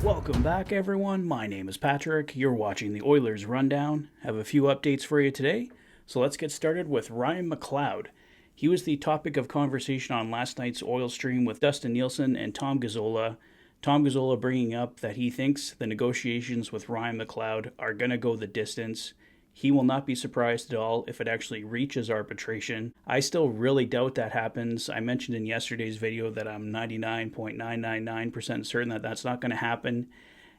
Welcome back, everyone. My name is Patrick. You're watching the Oilers Rundown. Have a few updates for you today. So let's get started with Ryan McLeod. He was the topic of conversation on last night's Oil stream with Dustin Nielsen and Tom Gazzola. Tom Gazzola bringing up that he thinks the negotiations with Ryan McLeod are going to go the distance. He will not be surprised at all if it actually reaches arbitration. I still really doubt that happens. I mentioned in yesterday's video that I'm 99.999% certain that that's not going to happen.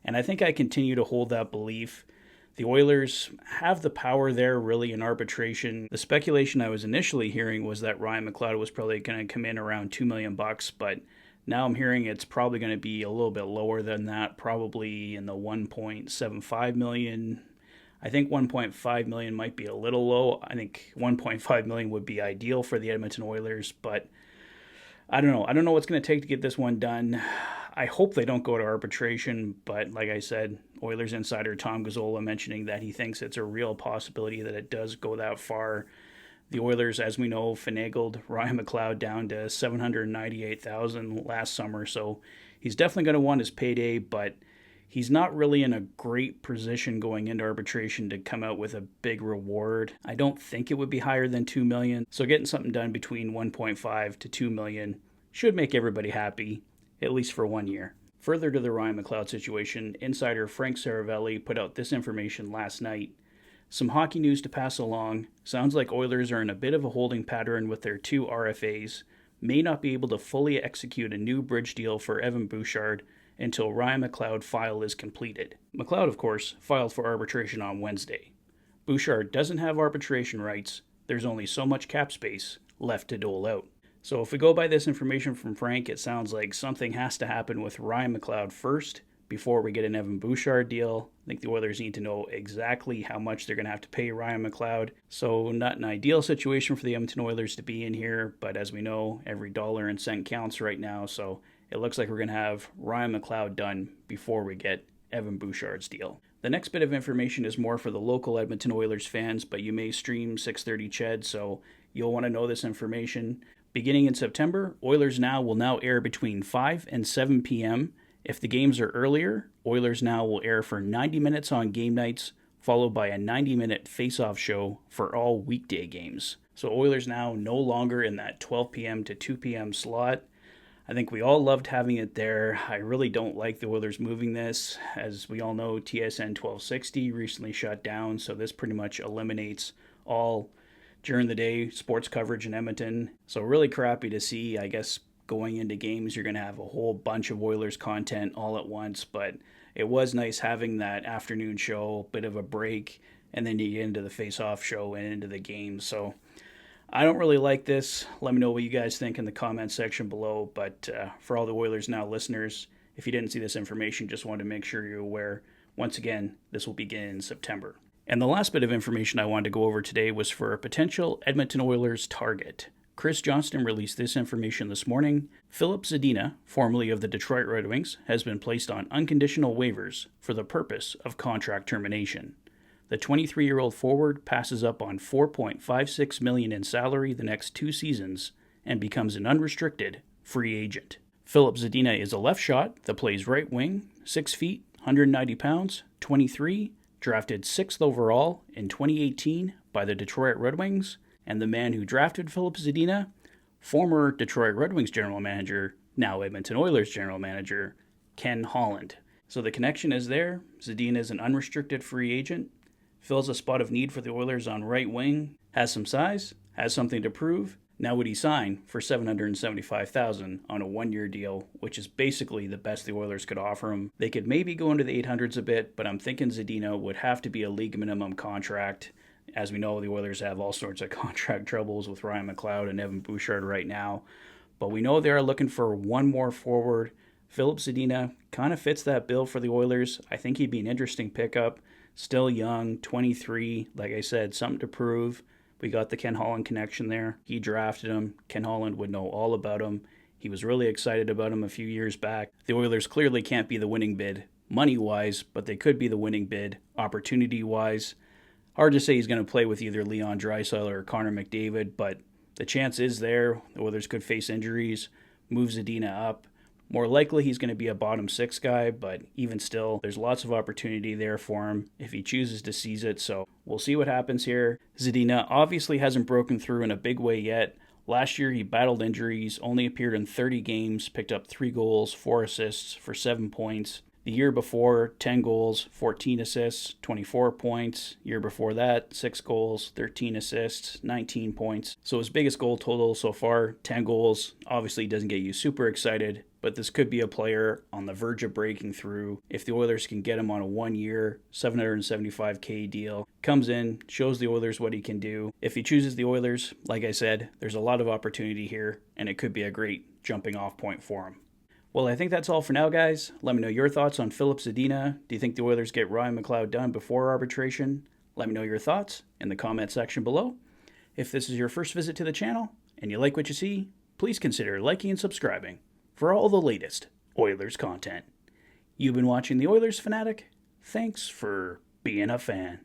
And I think I continue to hold that belief. The Oilers have the power there really in arbitration. The speculation I was initially hearing was that Ryan McLeod was probably going to come in around $2 million, but now I'm hearing it's probably going to be a little bit lower than that, probably in the $1.75 million. I think $1.5 million might be a little low. I think $1.5 million would be ideal for the Edmonton Oilers, but I don't know. I don't know what's going to take to get this one done. I hope they don't go to arbitration, but like I said, Oilers insider Tom Gazzola mentioning that he thinks it's a real possibility that it does go that far. The Oilers, as we know, finagled Ryan McLeod down to $798,000 last summer, so he's definitely going to want his payday, but he's not really in a great position going into arbitration to come out with a big reward. I don't think it would be higher than $2 million, so getting something done between $1.5 to $2 million should make everybody happy, at least for 1 year. Further to the Ryan McLeod situation, insider Frank Saravelli put out this information last night. Some hockey news to pass along. Sounds like Oilers are in a bit of a holding pattern with their two RFAs. May not be able to fully execute a new bridge deal for Evan Bouchard until Ryan McLeod file is completed. McLeod, of course, filed for arbitration on Wednesday. Bouchard doesn't have arbitration rights. There's only so much cap space left to dole out. So if we go by this information from Frank, it sounds like something has to happen with Ryan McLeod first before we get an Evan Bouchard deal. I think the Oilers need to know exactly how much they're going to have to pay Ryan McLeod. So not an ideal situation for the Edmonton Oilers to be in here, but as we know, every dollar and cent counts right now, so it looks like we're going to have Ryan McLeod done before we get Evan Bouchard's deal. The next bit of information is more for the local Edmonton Oilers fans, but you may stream 630 Ched, so you'll want to know this information. Beginning in September, Oilers Now will now air between 5 and 7 p.m. If the games are earlier, Oilers Now will air for 90 minutes on game nights, followed by a 90-minute face-off show for all weekday games. So Oilers Now no longer in that 12 p.m. to 2 p.m. slot. I think we all loved having it there. I really don't like the Oilers moving this. As we all know, TSN 1260 recently shut down, so this pretty much eliminates all during the day sports coverage in Edmonton. So really crappy to see. I guess going into games, you're going to have a whole bunch of Oilers content all at once, but it was nice having that afternoon show, bit of a break, and then you get into the face-off show and into the game. So I don't really like this. Let me know what you guys think in the comment section below. But for all the Oilers Now listeners, if you didn't see this information, just wanted to make sure you're aware. Once again, this will begin in September. And the last bit of information I wanted to go over today was for a potential Edmonton Oilers target. Chris Johnston released this information this morning. Filip Zadina, formerly of the Detroit Red Wings, has been placed on unconditional waivers for the purpose of contract termination. The 23-year-old forward passes up on $4.56 million in salary the next 2 seasons and becomes an unrestricted free agent. Filip Zadina is a left shot that plays right wing, 6 feet, 190 pounds, 23, drafted 6th overall in 2018 by the Detroit Red Wings, and the man who drafted Filip Zadina, former Detroit Red Wings general manager, now Edmonton Oilers general manager, Ken Holland. So the connection is there. Zadina is an unrestricted free agent, fills a spot of need for the Oilers on right wing, has some size, has something to prove. Now would he sign for $775,000 on a 1-year deal, which is basically the best the Oilers could offer him. They could maybe go into the 800s a bit, but I'm thinking Zadina would have to be a league minimum contract. As we know, the Oilers have all sorts of contract troubles with Ryan McLeod and Evan Bouchard right now. But we know they are looking for one more forward. Filip Zadina kind of fits that bill for the Oilers. I think he'd be an interesting pickup. Still young, 23, like I said, something to prove. We got the Ken Holland connection there. He drafted him. Ken Holland would know all about him. He was really excited about him a few years back. The Oilers clearly can't be the winning bid money-wise, but they could be the winning bid opportunity-wise. Hard to say he's going to play with either Leon Draisaitl or Connor McDavid, but the chance is there. The Oilers could face injuries, move Zadina up, More likely he's going to be a bottom 6 guy, but even still, there's lots of opportunity there for him if he chooses to seize it, so we'll see what happens here. Zadina obviously hasn't broken through in a big way yet. Last year he battled injuries, only appeared in 30 games, picked up 3 goals, 4 assists for 7 points. The year before, 10 goals, 14 assists, 24 points. Year before that, 6 goals, 13 assists, 19 points. So his biggest goal total so far, 10 goals. Obviously doesn't get you super excited, but this could be a player on the verge of breaking through. If the Oilers can get him on a 1-year, $775K deal, comes in, shows the Oilers what he can do. If he chooses the Oilers, like I said, there's a lot of opportunity here, and it could be a great jumping off point for him. Well, I think that's all for now, guys. Let me know your thoughts on Filip Zadina. Do you think the Oilers get Ryan McLeod done before arbitration? Let me know your thoughts in the comment section below. If this is your first visit to the channel and you like what you see, please consider liking and subscribing for all the latest Oilers content. You've been watching the Oilers Fanatic. Thanks for being a fan.